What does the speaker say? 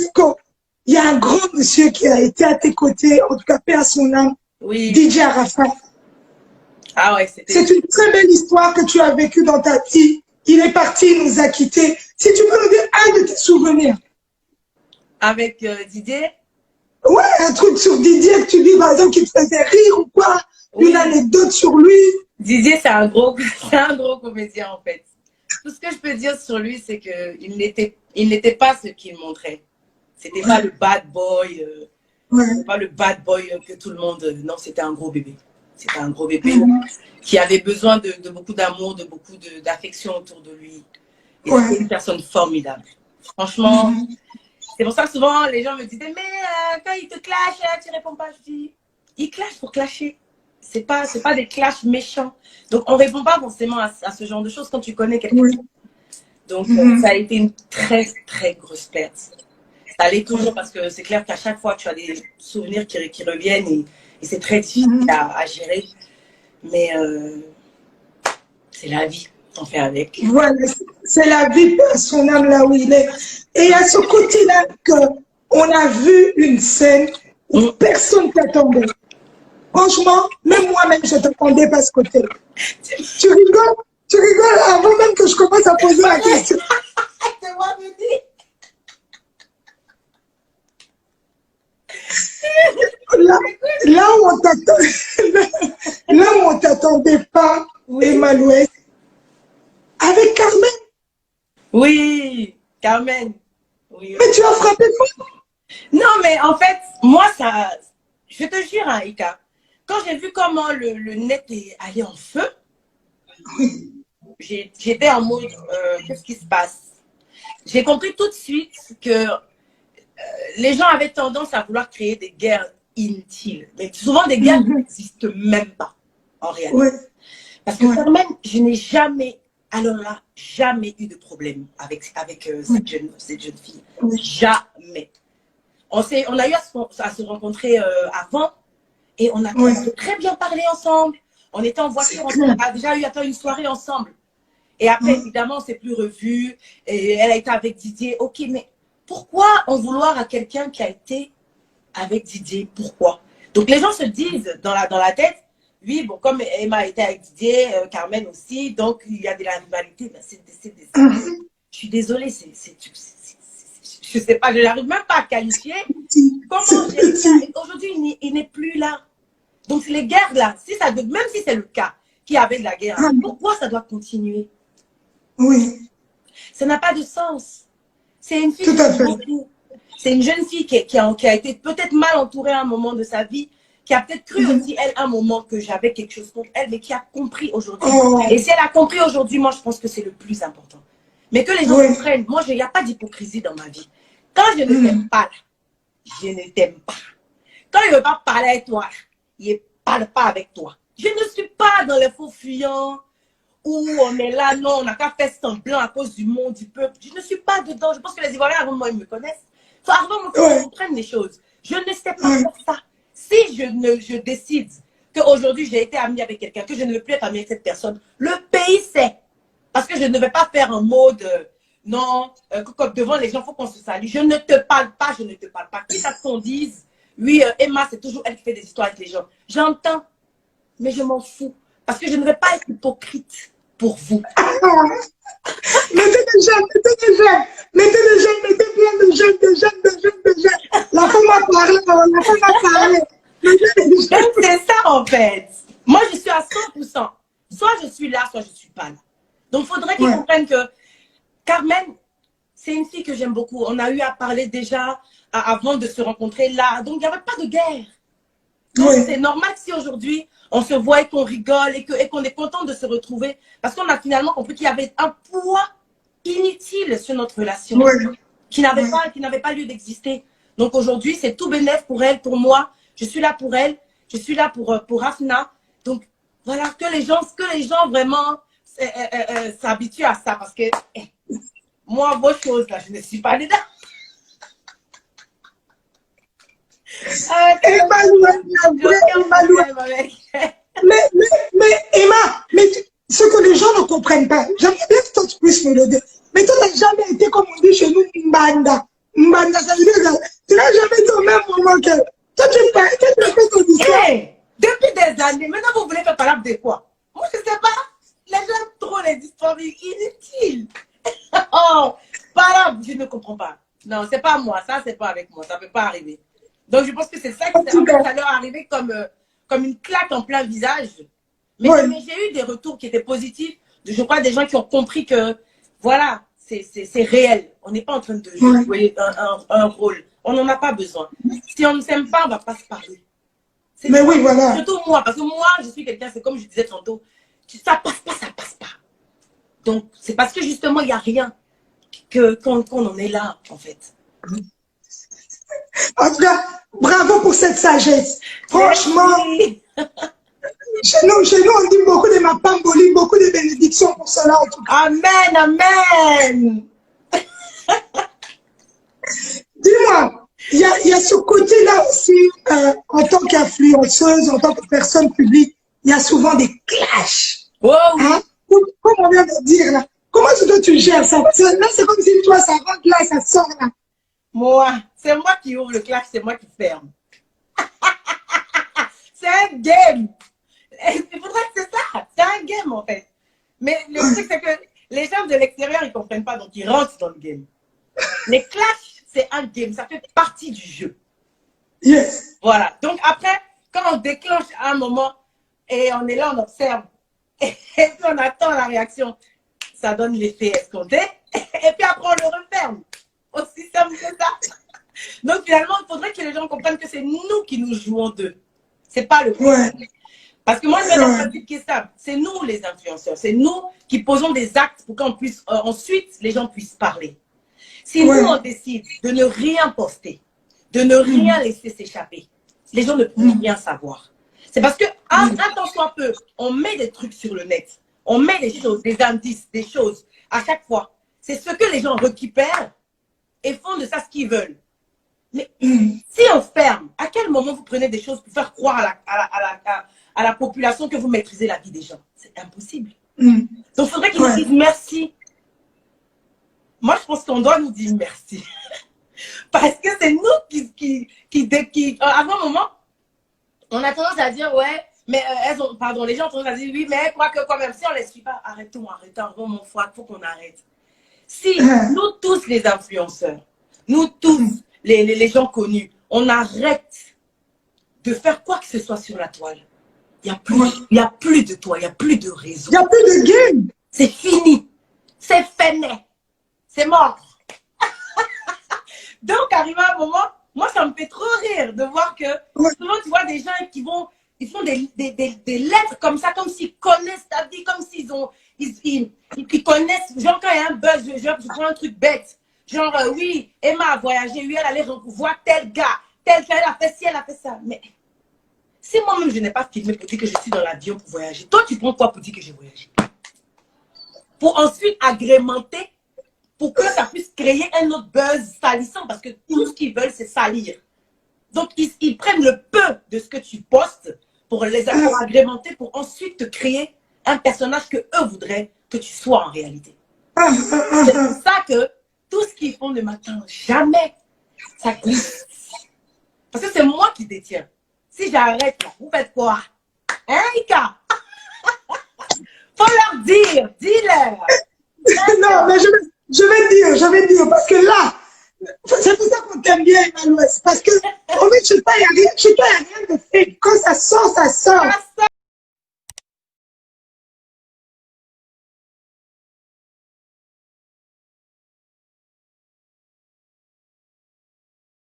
juste qu'il y a un grand monsieur qui a été à tes côtés, en tout cas, paix à son âme, Oui. DJ Arafat. Ah ouais, c'était... C'est une très belle histoire que tu as vécue dans ta vie. Il est parti, il nous a quittés. Si tu peux nous dire un de tes souvenirs. Avec Didier? Ouais, un truc sur Didier que tu dis, par exemple, qui te faisait rire ou quoi. Oui. Une anecdote sur lui. Didier, c'est un gros comédien en fait. Tout ce que je peux dire sur lui, c'est qu'il n'était pas ce qu'il montrait. C'était pas le bad boy, pas le bad boy que tout le monde. Non, c'était un gros bébé. C'était un gros bébé qui avait besoin de beaucoup d'amour, de beaucoup d'affection autour de lui. Et c'était une personne formidable. Franchement, c'est pour ça que souvent les gens me disaient, mais quand il te clash, tu réponds pas. Je dis, il clash pour clasher. C'est pas des clashs méchants. Donc, on répond pas forcément à ce genre de choses quand tu connais quelqu'un. Donc, ça a été une très, très grosse perte. Ça allait toujours parce que c'est clair qu'à chaque fois, tu as des souvenirs qui reviennent et c'est très difficile à gérer. Mais c'est la vie, on fait avec. Voilà, c'est la vie, son âme là où il est. Et à ce côté-là, on a vu une scène où personne ne t'attendait. Franchement, même moi-même, je ne t'attendais pas à ce côté-là. Tu rigoles avant même que je commence à poser la question. C'est moi, me dis. Là où on t'attendait pas, Emmanuel, avec Carmen. Oui, Carmen. Oui. Mais tu as frappé fort. Non, mais en fait, moi, ça, je te jure, hein, Ika, quand j'ai vu comment le net est allé en feu, j'étais en mode, qu'est-ce qui se passe? J'ai compris tout de suite que les gens avaient tendance à vouloir créer des guerres inutiles. Mais souvent des guerres qui n'existent même pas, en réalité. Parce que Carmen, je n'ai jamais, alors là, jamais eu de problème avec cette jeune fille. Jamais. On a eu à se rencontrer avant et on a très bien parlé ensemble. On était en voiture, on a déjà eu une soirée ensemble. Et après, évidemment, on ne s'est plus revus. Et elle a été avec Didier. Ok, mais pourquoi en vouloir à quelqu'un qui a été avec Didier? Pourquoi? Donc les gens se disent dans la tête, oui, bon, comme Emma a été avec Didier, Carmen aussi, donc il y a de la rivalité. Ben, je suis désolée, je sais pas, je n'arrive même pas à qualifier. Comment j'ai ça? Aujourd'hui, il n'est plus là. Donc les guerres là, même si c'est le cas, qu'il y avait de la guerre, pourquoi ça doit continuer? Oui. Ça n'a pas de sens. C'est une fille c'est une jeune fille qui a été peut-être mal entourée à un moment de sa vie, qui a peut-être cru aussi, elle, à un moment que j'avais quelque chose contre elle, mais qui a compris aujourd'hui. Et si elle a compris aujourd'hui, moi, je pense que c'est le plus important. Mais que les gens comprennent, moi, il n'y a pas d'hypocrisie dans ma vie. Quand je ne t'aime pas, je ne t'aime pas. Quand il ne veut pas parler avec toi, il ne parle pas avec toi. Je ne suis pas dans les faux fuyants où on est là, non, on n'a qu'à faire semblant à cause du monde, du peuple. Je ne suis pas dedans. Je pense que les Ivoiriens, avant moi, ils me connaissent. Avant qu'on comprenne les choses. Je ne sais pas faire ça. Si je décide qu'aujourd'hui, j'ai été amie avec quelqu'un, que je ne veux plus être amie avec cette personne, le pays sait. Parce que je ne vais pas faire un mode, non, comme devant les gens, il faut qu'on se salue. Je ne te parle pas, je ne te parle pas. Quitte à ce qu'on dise, oui, Emma, c'est toujours elle qui fait des histoires avec les gens. J'entends, mais je m'en fous. Parce que je ne vais pas être hypocrite pour vous. Mettez des jeunes. Mettez plein de jeunes. La femme a parlé. C'est ça, en fait. Moi, je suis à 100%. Soit je suis là, soit je ne suis pas là. Donc, il faudrait qu'ils comprennent que Carmen, c'est une fille que j'aime beaucoup. On a eu à parler déjà avant de se rencontrer là. Donc, il n'y avait pas de guerre. Donc, c'est normal si aujourd'hui, on se voit et qu'on rigole et qu'on est content de se retrouver. Parce qu'on a finalement compris qu'il y avait un poids inutile sur notre relation qui n'avait pas lieu d'exister. Donc, aujourd'hui, c'est tout bénef pour elle, pour moi. Je suis là pour elle. Je suis là pour Afna. Donc, voilà, que les gens vraiment s'habituent à ça. Parce que moi, vos choses, là, je ne suis pas dedans. Mais Emma, ce que les gens ne comprennent pas, j'aimerais bien que toi tu puisses me le dire. Mais toi, tu n'as jamais été, comme on dit chez nous, une banda. Mbanda, ça veut dire que tu n'as jamais dit au même moment que toi, tu fais ton histoire. Hey, depuis des années, maintenant vous voulez faire parler de quoi? Moi, je ne sais pas. Les gens aiment trop les histoires inutiles. Oh, parle, je ne comprends pas. Non, c'est pas moi. Ça, c'est pas avec moi. Ça ne peut pas arriver. Donc, je pense que c'est ça qui ça leur arrivé comme une claque en plein visage. Mais, Oui. mais j'ai eu des retours qui étaient positifs. Je crois des gens qui ont compris que, voilà, c'est réel. On n'est pas en train de jouer un rôle. On n'en a pas besoin. Si on ne s'aime pas, on ne va pas se parler. Mais oui, voilà. Surtout moi, parce que moi, je suis quelqu'un, c'est comme je disais tantôt, ça passe pas, ça passe pas. Donc, c'est parce que justement, il n'y a rien qu'on en est là, en fait. En tout cas, bravo pour cette sagesse. Franchement, chez nous, on dit beaucoup de ma pambolie, beaucoup de bénédictions pour cela. En tout cas. Amen, amen. Dis-moi, il y a ce côté-là aussi, en tant qu'influenceuse, en tant que personne publique, il y a souvent des clashs. Oh, Hein? Comme on vient de dire là. Comment tu gères ça? Parce que là, c'est comme si toi, ça rentre là, ça sort là. moi, c'est moi qui ouvre le clash, c'est moi qui ferme. C'est un game. Il faudrait que c'est ça. C'est un game, en fait. Mais le truc, c'est que les gens de l'extérieur, ils ne comprennent pas, donc ils rentrent dans le game. Les clashs, c'est un game. Ça fait partie du jeu. Yes. Voilà. Donc après, quand on déclenche à un moment et on est là, on observe et puis on attend la réaction, ça donne l'effet escompté et puis après on le referme. Aussi simple que ça. Donc finalement, il faudrait que les gens comprennent que c'est nous qui nous jouons d'eux. C'est pas le problème. Ouais. Parce que moi, je vais dans un principe qui est simple. C'est nous les influenceurs. C'est nous qui posons des actes pour qu'on puisse, ensuite, les gens puissent parler. Si nous, on décide de ne rien poster, de ne rien laisser s'échapper, les gens ne pourront rien savoir. C'est parce que, un tant soit peu, on met des trucs sur le net, on met des choses, des indices, des choses, à chaque fois. C'est ce que les gens récupèrent et font de ça ce qu'ils veulent. Mais si on ferme, à quel moment vous prenez des choses pour faire croire à la population que vous maîtrisez la vie des gens? C'est impossible. Donc, il faudrait qu'ils nous disent merci. Moi, je pense qu'on doit nous dire merci. Parce que c'est nous qui à un moment, on a tendance à dire, ouais, mais pardon, les gens ont tendance à dire, oui, mais quoi que quand même, si on ne les suit pas, arrêtons, mon foi, il faut qu'on arrête. Si nous tous les influenceurs, nous tous les gens connus, on arrête de faire quoi que ce soit sur la toile, il n'y a plus de toi, il n'y a plus de réseau. Il n'y a plus de game. C'est fini. C'est fini. C'est mort. Donc, arrivé à un moment, moi, ça me fait trop rire de voir que souvent, tu vois des gens ils font des lettres comme ça, comme s'ils connaissent ta vie, comme s'ils connaissent, genre quand il y a un buzz, je prends un truc bête. Genre, oui, Emma a voyagé, oui, elle allait voir tel gars, elle a fait ci, elle a fait ça. Mais si moi-même, je n'ai pas filmé pour dire que je suis dans l'avion pour voyager, toi, tu prends quoi pour dire que j'ai voyagé? Pour ensuite agrémenter, pour que ça puisse créer un autre buzz salissant, parce que tout ce qu'ils veulent, c'est salir. Donc, ils prennent le peu de ce que tu postes pour agrémenter, pour ensuite te créer un personnage que eux voudraient que tu sois en réalité. C'est pour ça que tout ce qu'ils font ne m'atteint jamais. Ça glisse. Parce que c'est moi qui détiens. Si j'arrête là, vous faites quoi? Hein, Ika? Faut leur dire, dis-leur. Non, mais je vais dire, parce que là, c'est pour ça qu'on t'aime bien, Emma Louest, parce que, en fait, chez toi, il n'y a rien de fait. Quand ça sort, ça sort. Ça